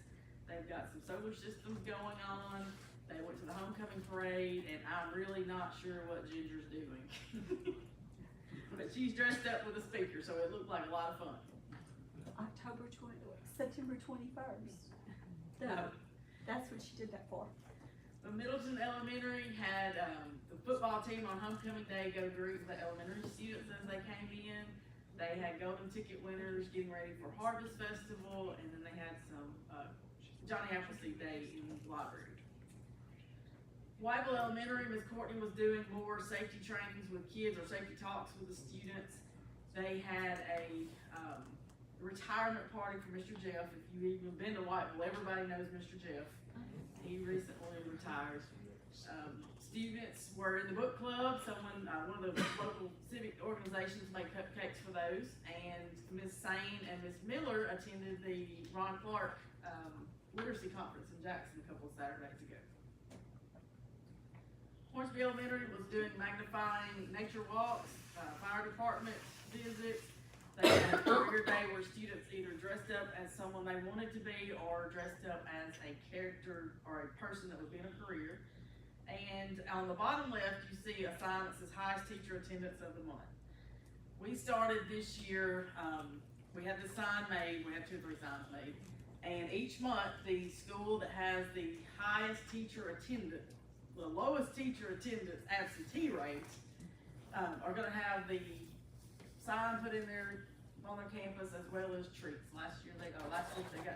They've got some solar systems going on. They went to the homecoming parade, and I'm really not sure what Ginger's doing. But she's dressed up with a speaker, so it looked like a lot of fun. September 21st. No. That's what she did that for. The Middleton Elementary had the football team on homecoming day go greet the elementary students as they came in. They had golden ticket winners getting ready for Harvest Festival, and then they had some Johnny Appleseed Day in the library. Whiteville Elementary, Ms. Courtney was doing more safety trainings with kids or safety talks with the students. They had a retirement party for Mr. Jeff. If you've even been to Whiteville, everybody knows Mr. Jeff. He recently retired. Students were in the book club. One of the local civic organizations made cupcakes for those. And Ms. Sane and Ms. Miller attended the Ron Clark Literacy Conference in Jackson a couple of Saturdays ago. Hornsby Elementary was doing magnifying nature walks, fire department visits. They had a career day where students either dressed up as someone they wanted to be or dressed up as a character or a person that would be in a career. And on the bottom left, you see a sign that says highest teacher attendance of the month. We started this year, we had the sign made, we had 2 or 3 signs made. And each month, the school that has the highest teacher attendance, the lowest teacher attendance absentee rates, are gonna have the sign put in there on their campus as well as treats. Last week they got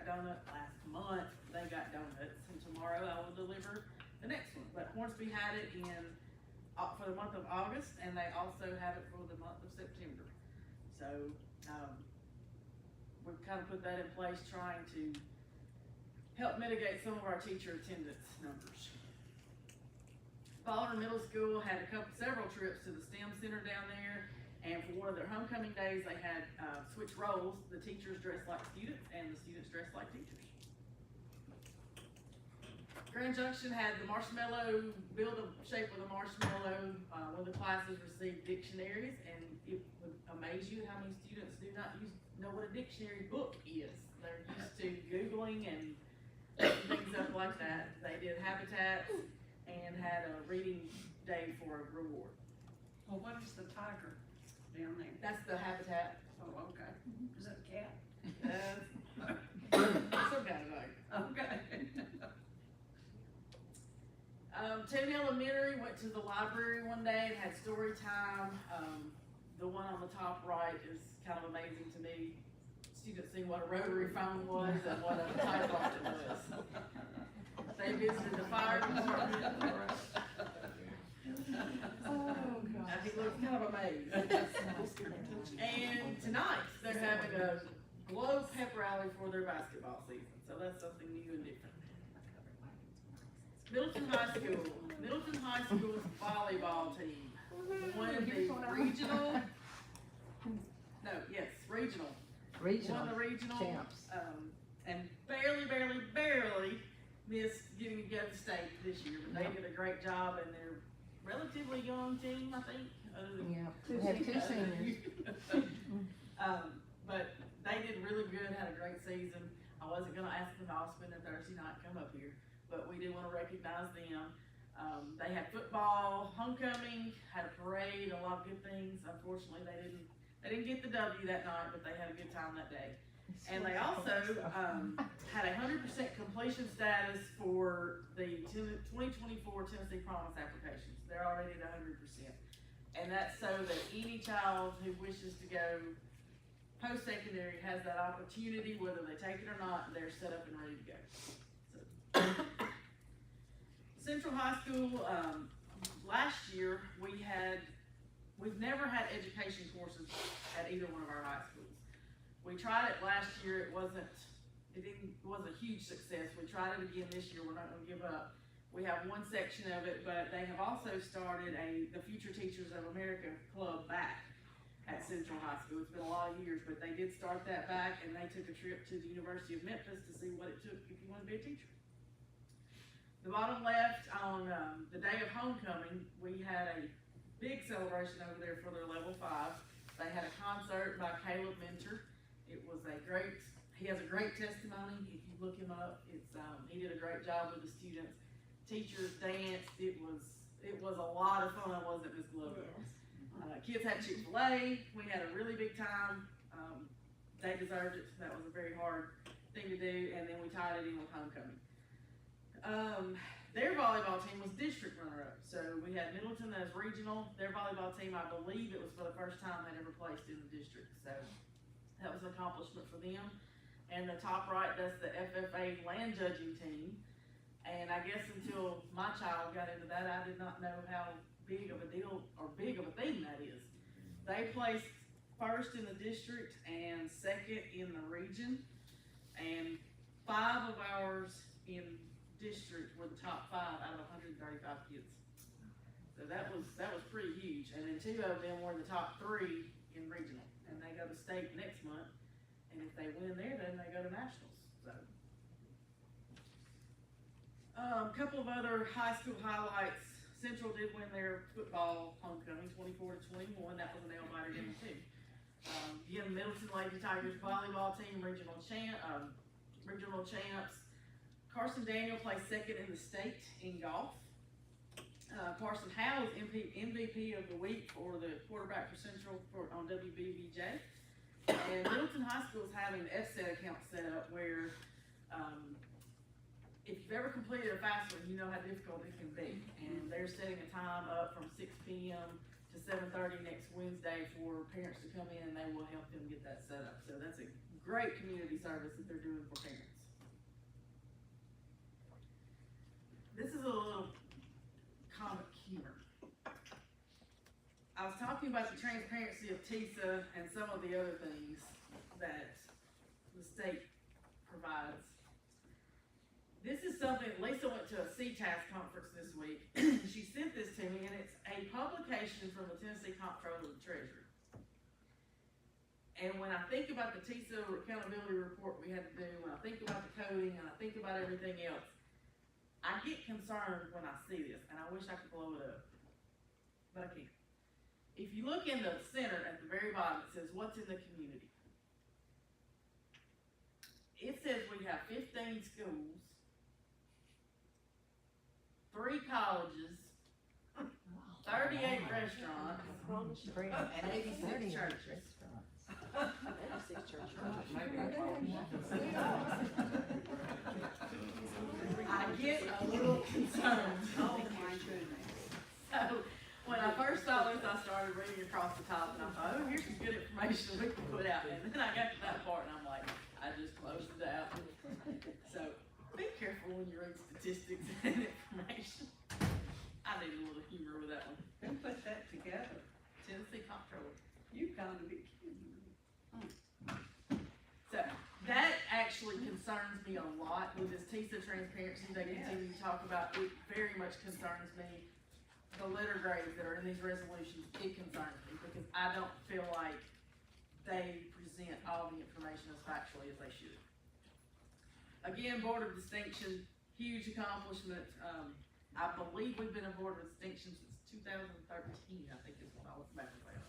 donuts, last month they got donuts, and tomorrow I will deliver the next one. But Hornsby had it in, for the month of August, and they also have it for the month of September. So, we've kind of put that in place, trying to help mitigate some of our teacher attendance numbers. Baldwin Middle School had several trips to the STEM Center down there, and for one of their homecoming days, they had switch roles. The teachers dressed like students, and the students dressed like teachers. Grand Junction had the marshmallow, build a shape with a marshmallow. One of the classes received dictionaries, and it would amaze you how many students do not know what a dictionary book is. They're used to Googling and things up like that. They did habitats and had a reading day for a reward. Well, what is the tiger down there? That's the habitat. Oh, okay. Is that a cat? Some kind of dog. Okay. Toon Elementary went to the library one day and had story time. The one on the top right is kind of amazing to me. Students seen what a rotary phone was and what a typewriter was. They visited the fire department. Oh, gosh. He looks kind of amazed. And tonight, they're having a glow pep rally for their basketball season, so that's something new and different. Middleton High School. Middleton High School's volleyball team won the regional. Regional Won the regional champs. And barely missed getting to go to state this year. But they did a great job, and they're a relatively young team, I think. We have 2 seniors. But they did really good, had a great season. I wasn't gonna ask them to all spend their Thursday night come up here, but we do wanna recognize them. They had football, homecoming, had a parade, a lot of good things. Unfortunately, they didn't get the W that night, but they had a good time that day. And they also, had 100% completion status for the 2024 Tennessee Promise applications. They're already at 100%. And that's so that any child who wishes to go post-secondary has that opportunity, whether they take it or not, they're set up and ready to go. So. Central High School, last year, we've never had education courses at either one of our high schools. We tried it last year, it wasn't a huge success. We tried it again this year, we're not gonna give up. We have one section of it, but they have also started the Future Teachers of America Club back at Central High School. It's been a lot of years, but they did start that back, and they took a trip to the University of Memphis to see what it took if you want to be a teacher. The bottom left, on the day of homecoming, we had a big celebration over there for their level 5. They had a concert by Caleb Mentor. It was he has a great testimony. If you look him up, he did a great job with the students. Teachers danced. It was a lot of fun, wasn't it, Ms. Glover? Kids had Chick-fil-A. We had a really big time. They deserved it. That was a very hard thing to do, and then we tied it in with homecoming. Their volleyball team was district runner-up. So we had Middleton as regional. Their volleyball team, I believe it was for the first time they'd ever placed in the district. So that was an accomplishment for them. And the top right, that's the FFA land judging team. And I guess until my child got into that, I did not know how big of a deal or big of a thing that is. They placed first in the district and second in the region. And 5 of ours in district were the top 5 out of 135 kids. So that was pretty huge. And then 2 of them were the top 3 in regional. And they go to state next month. And if they win there, then they go to nationals. So, a couple of other high school highlights. Central did win their football homecoming, 24-21. That was a nail biter game too. Again, Middleton Lady Tigers volleyball team regional champs. Carson Daniel placed second in the state in golf. Parson Howell is MVP of the week for the quarterback for Central on WBVJ. And Middleton High School is having an FSET account set up where, if you've ever completed a FAFSA, you know how difficult it can be. And they're setting a time up from 6 p.m. to 7:30 next Wednesday for parents to come in, and they will help them get that set up. So that's a great community service that they're doing for parents. This is a little comic humor. I was talking about the transparency of TISA and some of the other things that the state provides. This is something, Lisa went to a CTAS conference this week. She sent this to me, and it's a publication from the Tennessee Comptroller of the Treasury. And when I think about the TISA accountability report we had to do, when I think about the coding, and I think about everything else, I get concerned when I see this, and I wish I could blow it up, but I can't. If you look in the center at the very bottom, it says, what's in the community? It says we have 15 schools, 3 colleges, 38 restaurants, and 86 churches. 86 churches. I get a little concerned. Oh, my goodness. So, when I first saw this, I started reading across the top, and I thought, oh, here's some good information we can put out. And then I got to that part, and I'm like, I just closed it out. So, be careful when you read statistics and information. I need a little humor with that one. Who put that together? Tennessee Comptroller. You gotta be kidding me. So, that actually concerns me a lot with this TISA transparency they continue to talk about. It very much concerns me. The letter grades that are in these resolutions, it concerns me because I don't feel like they present all the information as factually as they should. Again, Board of Distinction, huge accomplishment. I believe we've been a Board of Distinction since 2013, I think is when I look back at that.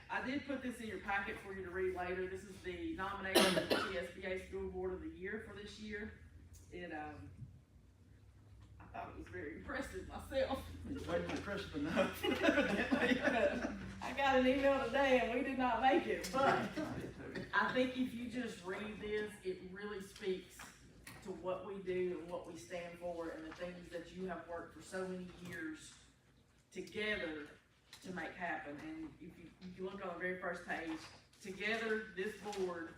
I did put this in your packet for you to read later. This is the nomination of the TSBA School Board of the Year for this year. I thought it was very impressive myself. It wasn't impressive enough. I got an email today and we did not make it, but I think if you just read this, it really speaks to what we do and what we stand for and the things that you have worked for so many years together to make happen. And if you look on the very first page, together, this board,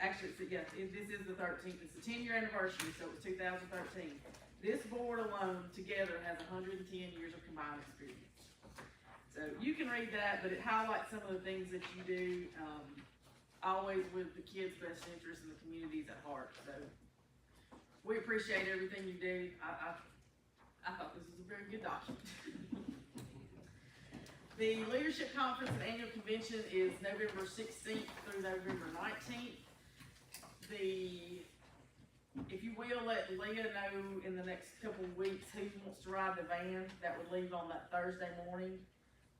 actually, this is the 13th, it's the 10-year anniversary, so it was 2013. This board alone together has 110 years of combined experience. So you can read that, but it highlights some of the things that you do, always with the kids' best interests and the communities at heart. So we appreciate everything you do. I thought this was a very good document. The Leadership Conference and Annual Convention is November 16th through November 19th. If you will, let Leah know in the next couple of weeks who wants to ride the van. That would leave on that Thursday morning.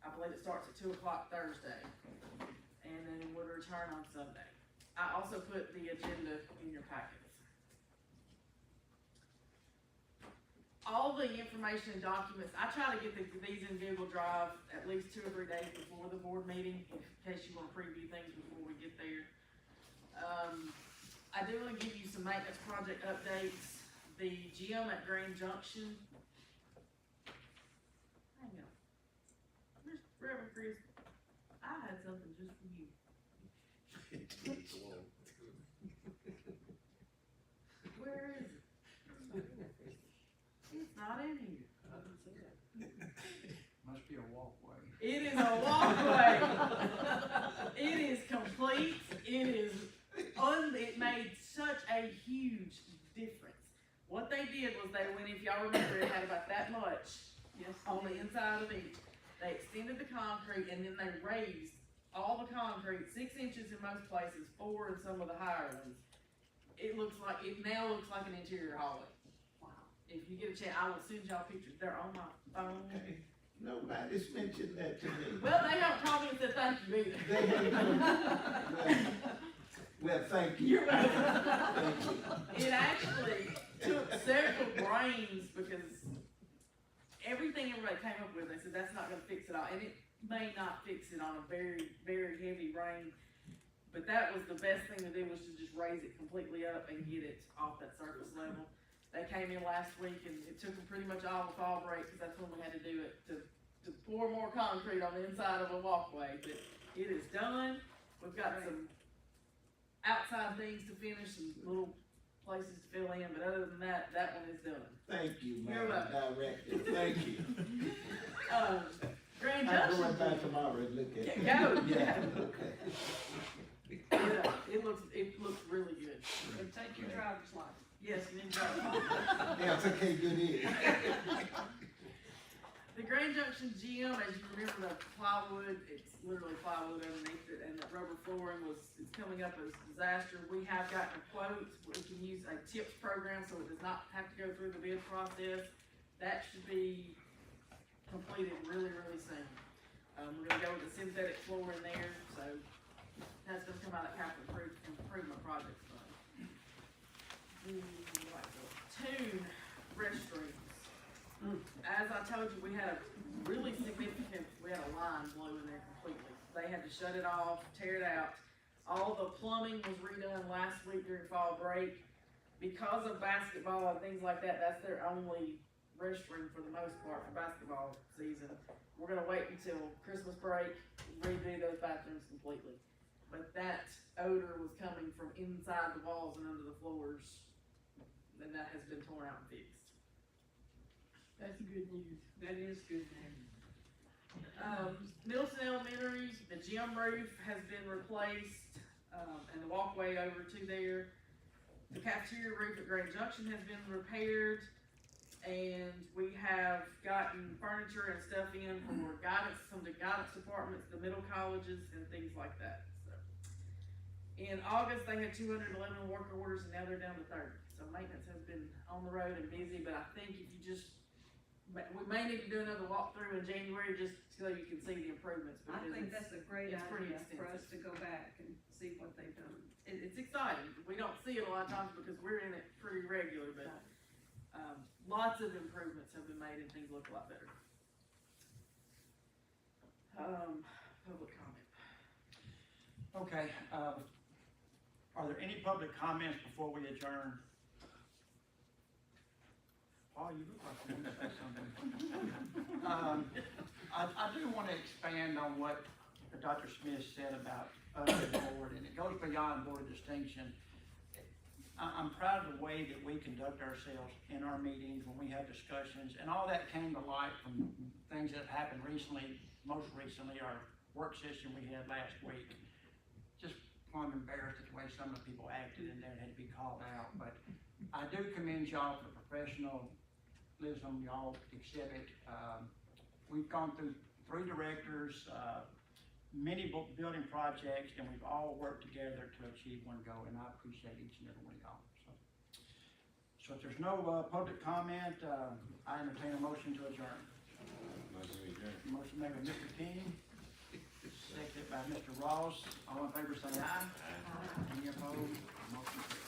I believe it starts at 2 o'clock Thursday. And then would return on Sunday. I also put the agenda in your packets. All the information and documents, I try to get these in Google Drive at least 2 or 3 days before the board meeting, in case you want to preview things before we get there. I do want to give you some maintenance project updates. The gym at Grand Junction. Hang on. Where's Reverend Chris? I had something just for you. Where is it? It's not in here. I didn't see that. Must be a walkway. It is a walkway. It is complete. It made such a huge difference. What they did was they went, if y'all remember, it had about that much on the inside of each. They extended the concrete and then they raised all the concrete 6 inches in most places, 4 in some of the higher ones. It now looks like an interior hallway. Wow. If you get a chance, I will send y'all pictures. They're on my phone. Okay. Nobody's mentioned that to me. Well, they haven't called me and said thank you either. They haven't. Well, thank you. You're welcome. It actually took several brains, because everything everybody came up with, they said that's not gonna fix it all, and it may not fix it on a very, very heavy rain. But that was the best thing to do, was to just raise it completely up and get it off that surface level. They came in last week and it took them pretty much all the fall break, cause that's when we had to do it, to pour more concrete on the inside of a walkway. But it is done. We've got some outside things to finish, some little places to fill in, but other than that, that one is done. Thank you, You're Madam Director, thank you. Grand I'm Junction. going back tomorrow and look at it. Go, yeah. Okay. Yeah, it looks really good. And take your driver's license. Yes, you need to go. Yeah, it's okay, good ear. The Grand Junction gym, as you remember, the plywood, it's literally plywood underneath it, and the rubber flooring it's coming up as a disaster. We have gotten a quote. We can use a TIPS program, so it does not have to go through the bid process. That should be completed really, really soon. We're gonna go with the synthetic floor in there, so that's gonna come out of capital improvement project fund. Two restrooms. As I told you, we had a really significant, we had a line blow in there completely. They had to shut it off, tear it out. All the plumbing was redone last week during fall break. Because of basketball and things like that, that's their only restroom for the most part for basketball season. We're gonna wait until Christmas break, redo those bathrooms completely. But that odor was coming from inside the walls and under the floors, and that has been torn out and fixed. That's good news. That is good news. Middleton Elementary, the gym roof has been replaced, and the walkway over to there. The cafeteria roof at Grand Junction has been repaired, and we have gotten furniture and stuff in for guidance, some of the guidance departments, the middle colleges, and things like that, so. In August, they had 211 work orders, and now they're down to 30. So maintenance has been on the road and busy, but I think if you just, we may need to do another walkthrough in January just so you can see the improvements. I think that's a great it's pretty idea for us to go back and see what they've done. It's exciting. We don't see it a lot of times because we're in it pretty regular, but lots of improvements have been made and things look a lot better. Public comment. Okay, are there any public comments before we adjourn? Oh, you look like you want to say something. I do want to expand on what Dr. Smith said about us as a board, and it goes beyond board distinction. I'm proud of the way that we conduct ourselves in our meetings when we have discussions, and all that came to light from things that have happened recently, most recently our work session we had last week. Just I'm embarrassed at the way some of the people acted in there and had to be called out, but I do commend y'all for the professionalism y'all exhibit. We've gone through 3 directors, many building projects, and we've all worked together to achieve one goal, and I appreciate each and every one of y'all. So if there's no public comment, I entertain a motion to adjourn. Motion made by Mr. King, seconded by Mr. Ross. All in favor say aye. Any opposed? Motion carries.